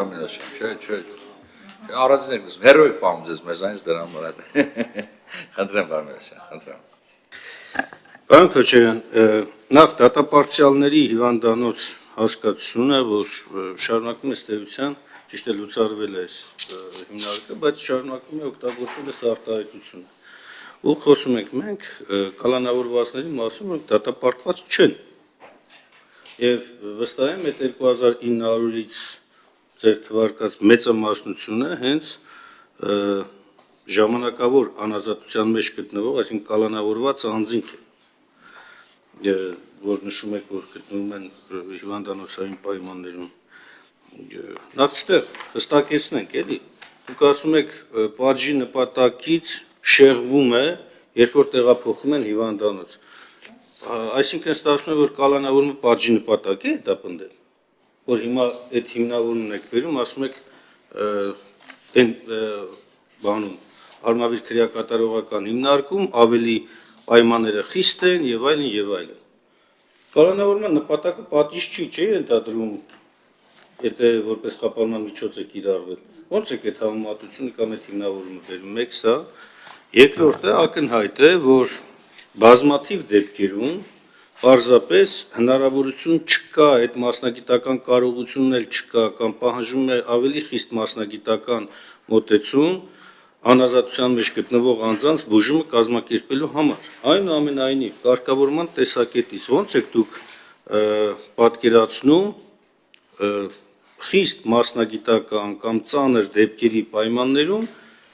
Չէ, առանձին երկուսում, հերոյիկ պահում ձեզ մեզանից դրան վրա խնդրեմ Բարմելոսյան, խնդրեմ։ Պարոն Քոչարյան, նախ դատապարտյալների հիվանդանոց հասկացությունը, որ շարունակում է ստեյության, ճիշտ է լուծարվել է այս հիմնարկը, բայց շարունակում է օգտագործել այս արտահայտությունը։ Ու խոսում ենք մենք կալանավորվածների մասին, որ դատապարտված չեն։ Եվ վստահ եմ, այդ 2900-ից ձեր թվարկած մեծամասնությունը հենց ժամանակավոր անազատության մեջ գտնվող, այսինքն կալանավորված անձինք է, որ նշում եք, որ գտնվում են հիվանդանոցային պայմաններում։ Նախ ստեղ հստակեցնենք, էլի, դուք ասում եք պատժի նպատակից շեղվում է, երբ որ տեղափոխում են հիվանդանոց։ Այսինքն ստացվում է, որ կալանավորումը պատժի նպատակ է հետապնդել, որ հիմա այդ հիմնավորումն եք բերում, ասում եք այն բանում արմավիր քրեակատարողական հիմնարկում ավելի պայմանները խիստ են եւ այլն եւ այլն։ Կալանավորման նպատակը պատիժ չի ընդհանրում, եթե որպես խափանման միջոց է կիրառվել։ Ոնց է այդ համեմատությունը կամ այդ հիմնավորումը բերում, մեկ սա, երկրորդը ակնհայտ է, որ բազմաթիվ դեպքերում պարզապես հնարավորություն չկա, այդ մասնագիտական կարողությունն էլ չկա կամ պահանջում է ավելի խիստ մասնագիտական մոտեցում անազատության մեջ գտնվող անձանց բուժումը կազմակերպելու համար։ Այնուամենայնիվ, կարգավորման տեսակետից ոնց եք դուք պատկերացնում խիստ մասնագիտական կամ ծանր դեպքերի պայմաններում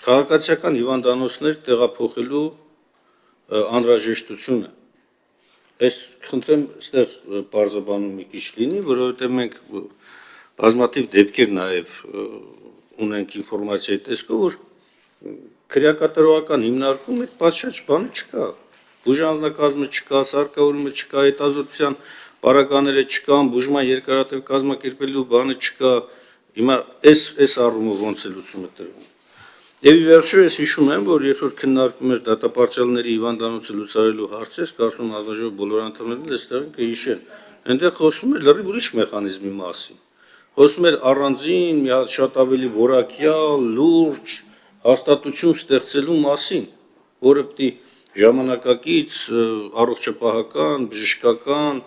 քաղաքացիական հիվանդանոցներ տեղափոխելու անհրաժեշտությունը։ Ես խնդրեմ այստեղ բարձրաբանում մի քիչ լինի, որովհետև մենք բազմաթիվ դեպքեր նաև ունենք ինֆորմացիայի տեսքով, որ քրեակատարողական հիմնարկում այդ պատշաճ բանը չկա, բուժանձնակազմը չկա, սարքավորումը չկա, հետազոտության պարագաները չկան, բուժման երկարատև կազմակերպելու բանը չկա, հիմա այս առումով ոնց է լուծումը տրվում։ Եվ ի վերջո ես հիշում եմ, որ երբ որ քննարկում էր դատապարտյալների հիվանդանոցը լուծարելու հարցեր, կարծում եմ հանձնաժողովի բոլոր անդամներն այստեղ են կհիշեն, այնտեղ խոսում էր լրիվ ուրիշ մեխանիզմի մասին։ Խոսում էր առանձին մի հատ շատ ավելի որակյալ, լուրջ հաստատություն ստեղծելու մասին, որը պիտի ժամանակակից առողջապահական, բժշկական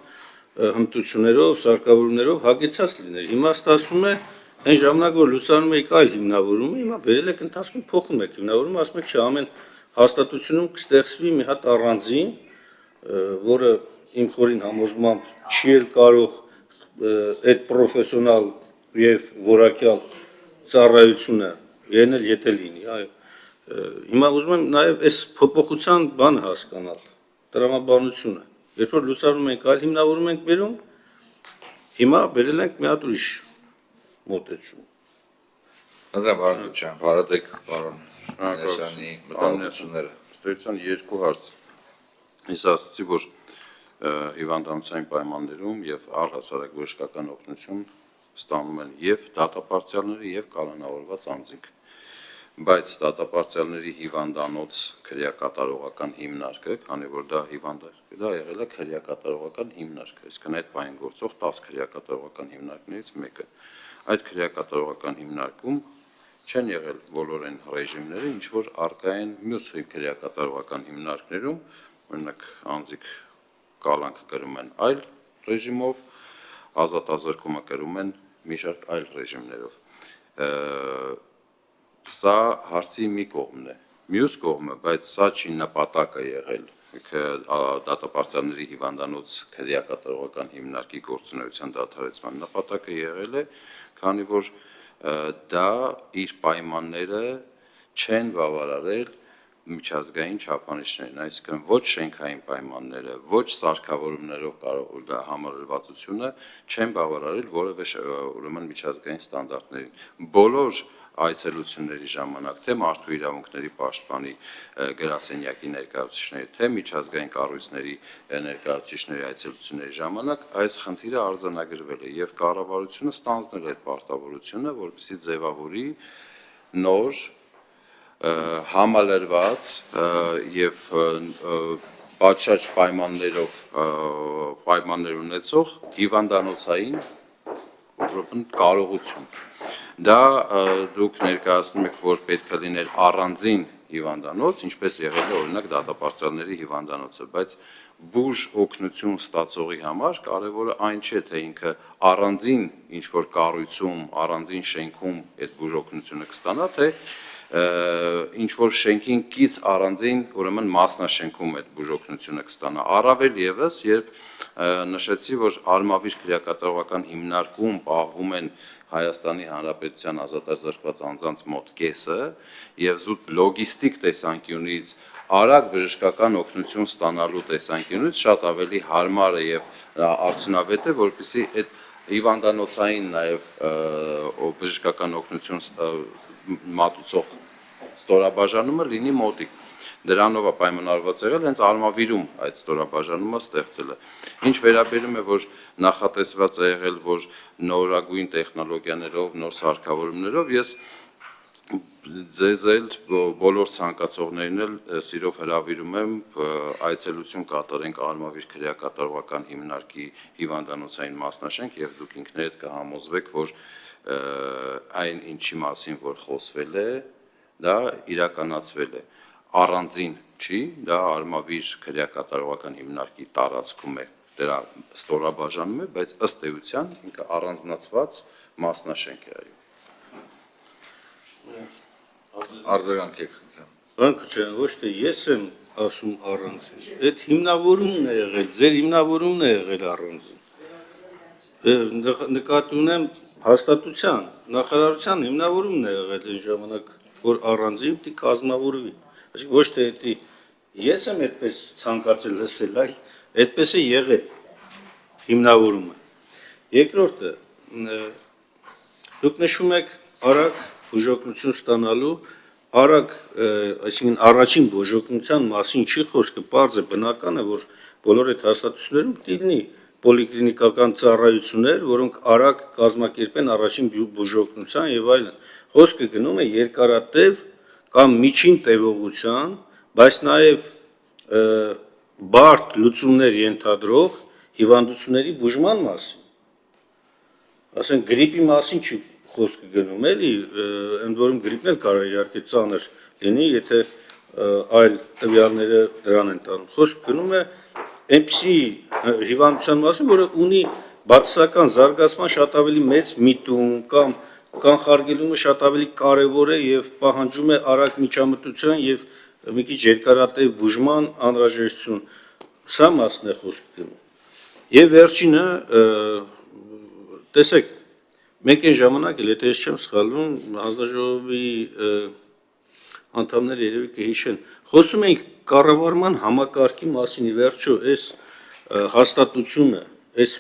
հմտություններով, սարքավորումներով հագեցած լիներ։ Հիմա ստացվում է այն ժամանակ, որ լուծանում եք այլ հիմնավորումը, հիմա բերել եք ընթացքում փոխում եք հիմնավորումը, ասում եք չէ, ամեն հաստատությունում կստեղծվի մի հատ առանձին, որը իմ խորին համոզմամբ չի էլ կարող այդ պրոֆեսիոնալ եւ որակյալ ծառայությունը ենել, եթե լինի, այո։ Հիմա ուզում եմ նաեւ այս փոփոխության բանը հասկանալ, տրամաբանությունը։ Երբ որ լուծարում ենք այլ հիմնավորում ենք բերում, հիմա բերել ենք մի հատ ուրիշ մոտեցում։ Խնդրեմ Պարոն Քոչարյան, բարդեք պարոն Մեսյանի մտահոգությունները։ Ըստեյության երկու հարց։ Ես ասացի, որ հիվանդանոցային պայմաններում եւ առհասարակ բժշկական օգնություն ստանում են եւ դատապարտյալները եւ կալանավորված անձինք, բայց դատապարտյալների հիվանդանոց քրեակատարողական հիմնարկը, քանի որ դա եղել է քրեակատարողական հիմնարկ, այսինքն այդ բային գործող 10 քրեակատարողական հիմնարկներից մեկը, այդ քրեակատարողական հիմնարկում չեն եղել բոլոր այն ռեժիմները, ինչ որ առկա են մյուս քրեակատարողական հիմնարկներում, օրինակ անձիկ կալանքը կրում են այլ ռեժիմով, ազատազրկումը կրում են մի շարք այլ ռեժիմներով։ Սա հարցի մի կողմն է։ Մյուս կողմը, բայց սա չի նպատակը եղել դատապարտյալների հիվանդանոց քրեակատարողական հիմնարկի գործունեության դադարեցման նպատակը եղել է, քանի որ դա իր պայմանները չեն բավարարել միջազգային չափանիշներին, այսինքն ոչ շենքային պայմանները, ոչ սարքավորումներով կարող դա համալրվածությունը չեն բավարարել որևէ ուրեմն միջազգային ստանդարտներին։ Բոլոր այցելությունների ժամանակ, թե մարդու իրավունքների պաշտպանի գրասենյակի ներկայացուցիչների, թե միջազգային կառույցների ներկայացուցիչների այցելությունների ժամանակ այս խնդիրը արձանագրվել է եւ կառավարությունը ստանձնել է այդ պարտավորությունը, որպեսզի ձևավորի նոր համալրված եւ պատշաճ պայմաններ ունեցող հիվանդանոցային կարողություն։ դա դուք ներկայացնում եք, որ պետք է լիներ առանձին հիվանդանոց, ինչպես եղել է օրինակ դատապարտյալների հիվանդանոցը, բայց բուժ օգնություն ստացողի համար կարևորը այն չէ, թե ինքը առանձին ինչ-որ կառույցում, առանձին շենքում այդ բուժ օգնությունը կստանա, թե ինչ-որ շենքին կից առանձին, ուրեմն մասնաշենքում այդ բուժ օգնությունը կստանա։ Առավել ևս, երբ նշեցի, որ արմավիր քրեակատարողական հիմնարկում պահվում են Հայաստանի Հանրապետության ազատազրկված անձանց մոտ կեսը եւ զուտ լոգիստիկ տեսանկյունից արագ բժշկական օգնություն ստանալու տեսանկյունից շատ ավելի հարմար է եւ արդյունավետ է, որպեսզի այդ հիվանդանոցային նաեւ բժշկական օգնություն մատուցող ստորաբաժանումը լինի մոտիկ։ Դրանով է պայմանավորված եղել հենց արմավիրում այդ ստորաբաժանումը ստեղծելը։ Ինչ վերաբերում է, որ նախատեսված է եղել, որ նորագույն տեխնոլոգիաներով, նոր սարքավորումներով, ես ձեզ էլ բոլոր ցանկացողներին էլ սիրով հրավիրում եմ այցելություն կատարենք արմավիր քրեակատարողական հիմնարկի հիվանդանոցային մասնաշենք եւ դուք ինքներդ կհամոզվեք, որ այն ինչի մասին որ խոսվել է, դա իրականացվել է։ Առանձին չի, դա արմավիր քրեակատարողական հիմնարկի տարածքում է, դրա ստորաբաժանում է, բայց ըստ էության ինքը առանձնացված մասնաշենք է այո։ Արձագանք եք։ Պարոն Քոչարյան, ոչ թե ես եմ ասում առանձին, այդ հիմնավորումն է եղել, ձեր հիմնավորումն է եղել առանձին։ Նկատի ունեմ հաստատության, նախարարության հիմնավորումն է եղել այն ժամանակ, որ առանձին պիտի կազմավորվի։ Այսինքն ոչ թե դա ես եմ այդպես ցանկացել լսել, այլ այդպես է եղել հիմնավորումը։ Երկրորդը, դուք նշում եք արագ բուժօգնություն ստանալու, արագ, այսինքն առաջին բուժօգնության մասին չի խոսքը, պարզ է բնական է, որ բոլոր այդ հաստատություններում պիտի լինի պոլիկլինիկական ծառայություններ, որոնք արագ կազմակերպեն առաջին բուժօգնության եւ այլն։ Խոսքը գնում է երկարատև կամ միջին տևողության, բայց նաև բարդ լուծումներ ենթադրող հիվանդությունների բուժման մասին։ Ասենք գրիպի մասին չի խոսքը գնում, էլի, ընդ որում գրիպն էլ կարող է իհարկե ծանր լինի, եթե այլ տվյալները դրան են տանում։ Խոսքը գնում է այնպիսի հիվանդության մասին, որը ունի բացասական զարգացման շատ ավելի մեծ միտում կամ կանխարգելումը շատ ավելի կարևոր է եւ պահանջում է արագ միջամտության եւ մի քիչ երկարատև բուժման անհրաժեշտություն։ Սա մասն է խոսքը գնում։ Եվ վերջինը, տեսեք, մենք այն ժամանակ էլ, եթե ես չեմ սխալվում, հանձնաժողովի անդամները երևի կհիշեն, խոսում ենք կառավարման համակարգի մասին, ի վերջո այս հաստատությունը, այս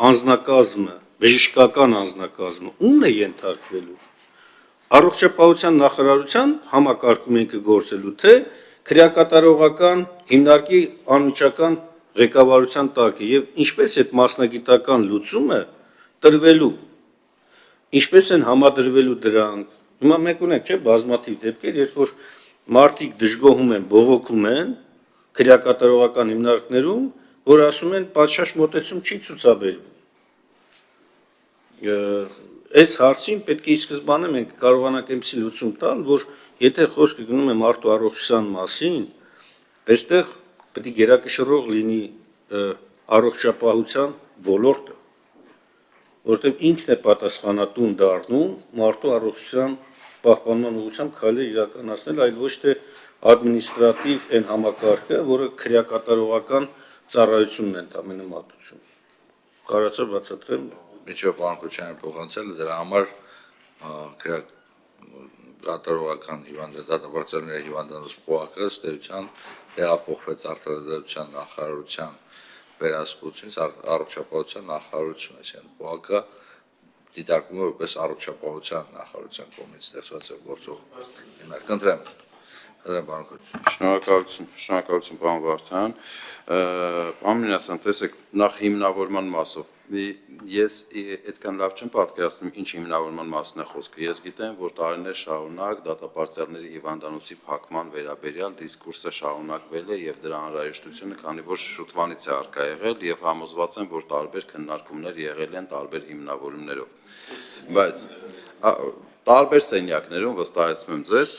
անձնակազմը, բժշկական անձնակազմը ումն է ենթարկվելու։ Առողջապահության նախարարության համակարգում ենք գործելու, թե քրեակատարողական հիմնարկի անմիջական ղեկավարության տակ է եւ ինչպես այդ մասնագիտական լուծումը տրվելու, ինչպես են համադրվելու դրանք։ Հիմա մենք ունենք, չէ, բազմաթիվ դեպքեր, երբ որ մարդիկ դժգոհում են, բողոքում են քրեակատարողական հիմնարկներում, որ ասում են պատշաճ մոտեցում չի ցուցաբերվում։ Այս հարցին պետք է ի սկզբանե մենք կարողանանք այնպիսի լուծում տալ, որ եթե խոսքը գնում է մարդու առողջության մասին, այստեղ պետք է գերակշռող լինի առողջապահության ոլորտը, որտեղ ինքն է պատասխանատուն դառնում մարդու առողջության պահպանման ուղղությամբ քայլեր իրականացնել, այլ ոչ թե ադմինիստրատիվ այն համակարգը, որը քրեակատարողական ծառայությունն է ընդամենը մատուցում։ Կարծա բացատրեմ։ Միջով պարոն Քոչարյանը փոխանցել է դրա համար կատարողական դատապարտյալների հիվանդանոց պոակը ըստ էության տեղափոխվեց արտադրության նախարարության վերահսկողությունից առողջապահության նախարարություն, այսինքն պոակը դիտարկվում է որպես առողջապահության նախարարության կողմից ստեղծված գործող հիմնարկ։ Ընտրեմ պարոն Քոչարյան։ Շնորհակալություն պարոն Վարդան։ Պարոն Մինասյան, տեսեք, նախ հիմնավորման մասով ես այդքան լավ չեմ պատկերացնում ինչ հիմնավորման մասն է խոսքը։ Ես գիտեմ, որ տարիներ շարունակ դատապարտյալների հիվանդանոցի փակման վերաբերյալ դիսկուրսը շարունակվել է եւ դրա անհրաժեշտությունը, քանի որ շուտվանից է արկա եղել եւ համոզված եմ, որ տարբեր քննարկումներ եղել են տարբեր հիմնավորումներով։ Բայց տարբեր սենյակներում վստահեցնում եմ ձեզ,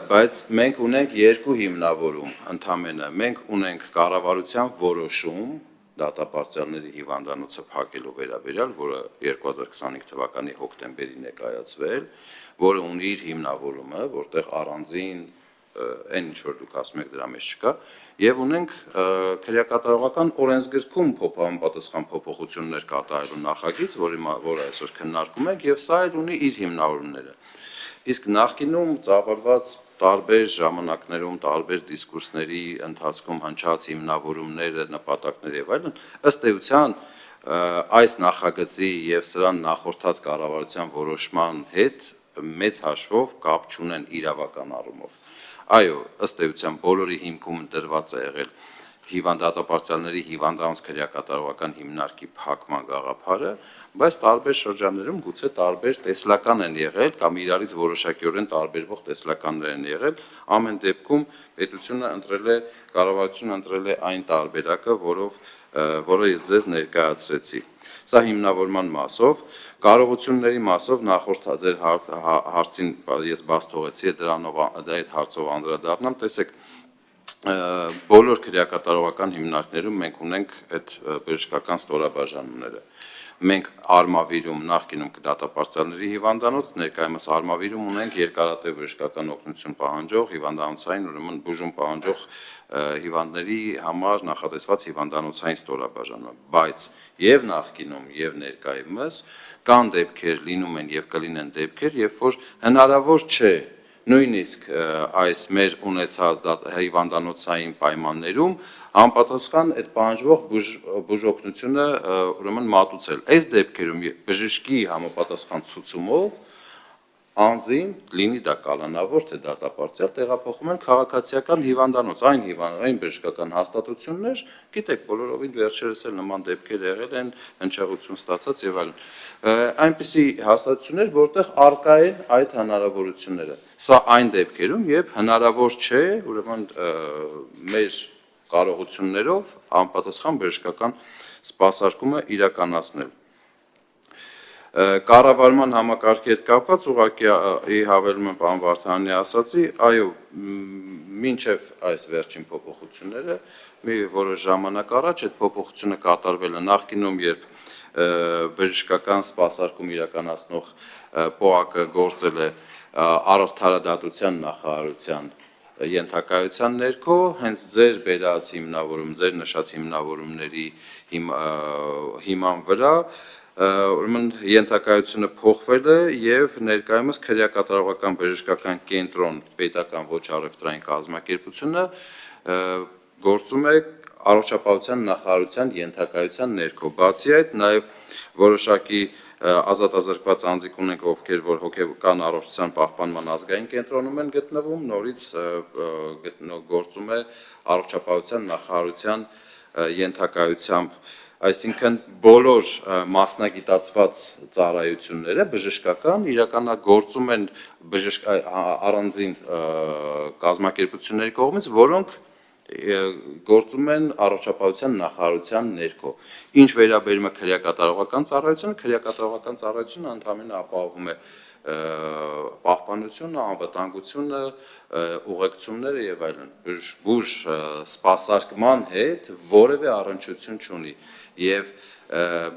բայց մենք ունենք երկու հիմնավորում ընդամենը, մենք ունենք կառավարության որոշում դատապարտյալների հիվանդանոցը փակելու վերաբերյալ, որը 2025 թվականի հոկտեմբերին է կայացվել, որը ունի իր հիմնավորումը, որտեղ առանձին այն ինչ որ դուք ասում եք դրա մեջ չկա, եւ ունենք քրեակատարողական օրենսգրքում համապատասխան փոփոխություններ կատարելու նախագիծ, որը այսօր քննարկում ենք, եւ սա էլ ունի իր հիմնավորումները։ Իսկ նախկինում ծավալված տարբեր ժամանակներում, տարբեր դիսկուրսների ընթացքում հնչած հիմնավորումները, նպատակները եւ այլն, ըստ էության այս նախագծի եւ սրան նախորդած կառավարության որոշման հետ մեծ հաշվով կապ չունեն իրավական առումով։ Այո, ըստ էության բոլորի հիմքում դրված է եղել հիվանդատապարտյալների հիվանդանոց քրեակատարողական հիմնարկի փակման գաղափարը, բայց տարբեր շրջաններում գուցե տարբեր տեսլական են եղել կամ իրարից որոշակիորեն տարբերվող տեսլականներ են եղել, ամեն դեպքում պետությունը կառավարությունը ընտրել է այն տարբերակը, որը ես ձեզ ներկայացրեցի։ Սա հիմնավորման մասով, կարողությունների մասով նախորդ ձեր հարցին ես բաց թողեցի դրանով այդ հարցով անդրադառնամ, տեսեք բոլոր քրեակատարողական հիմնարկներում մենք ունենք այդ բժշկական ստորաբաժանումները։ Մենք արմավիրում նախկինում դատապարտյալների հիվանդանոց, ներկայումս արմավիրում ունենք երկարատև բժշկական օգնություն պահանջող հիվանդանոցային, ուրեմն բուժում պահանջող հիվանդների համար նախատեսված հիվանդանոցային ստորաբաժանումը, բայց եւ նախկինում եւ ներկայումս կան դեպքեր, լինում են եւ կլինեն դեպքեր, երբ որ հնարավոր չէ նույնիսկ այս մեր ունեցած հիվանդանոցային պայմաններում համապատասխան այդ պահանջվող բուժօգնությունը ուրեմն մատուցել։ Այս դեպքերում բժշկի համապատասխան ցուցումով անձին լինի դա կալանավոր թե դատապարտյալ տեղափոխում են քաղաքացիական հիվանդանոց, այն բժշկական հաստատություններ, գիտեք, բոլորովին վերջերս էլ նման դեպքեր եղել են, հնչեղություն ստացած եւ այլն։ Այնպիսի հաստատություններ, որտեղ արկա են այդ հնարավորությունները։ Սա այն դեպքերում, երբ հնարավոր չէ, ուրեմն մեր կարողություններով համապատասխան բժշկական սպասարկումը իրականացնել։ Կառավարման համակարգի հետ կապված ուղղակի հավելում եմ պարոն Վարդանյանի ասացի, այո, մինչև այս վերջին փոփոխությունները մի որոշ ժամանակ առաջ այդ փոփոխությունը կատարվել է նախկինում, երբ բժշկական սպասարկում իրականացնող ՊՕԱԿ-ը գործել է առողջարադատության նախարարության ենթակայության ներքո, հենց ձեր բերած հիմնավորում, ձեր նշած հիմնավորումների հիման վրա ուրեմն ենթակայությունը փոխվել է եւ ներկայումս քրեակատարողական բժշկական կենտրոն պետական ոչ առևտրային կազմակերպությունը գործում է առողջապահության նախարարության ենթակայության ներքո։ Բացի այդ նաև որոշակի ազատազրկված անձիկ ունենք, ովքեր որ հոգեկան առողջության պահպանման ազգային կենտրոնում են գտնվում, նորից գործում է առողջապահության նախարարության ենթակայությամբ, այսինքն բոլոր մասնագիտացված ծառայությունները բժշկական իրականագործում են առանձին կազմակերպությունների կողմից, որոնք գործում են առողջապահության նախարարության ներքո։ Ինչ վերաբերում է քրեակատարողական ծառայությունը ընդհանրապես ապահովում է պահպանությունը, անվտանգությունը, ուղեկցումները եւ այլն։ Բուժ սպասարկման հետ որևէ առնչություն չունի եւ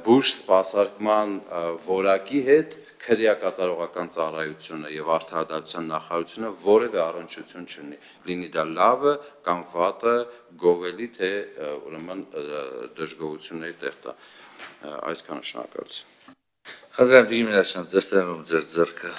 բուժ սպասարկման որակի հետ քրեակատարողական ծառայությունը եւ արդարադատության նախարարությունը որևէ առնչություն չունի, լինի դա լավը կամ վատը, գովելի թե ուրեմն դժգոհությունների տեղ տա։ Այսքանը, շնորհակալություն։ Խնդրեմ, Դիգի Մինասյան, ձեզ ձեր ձեռքը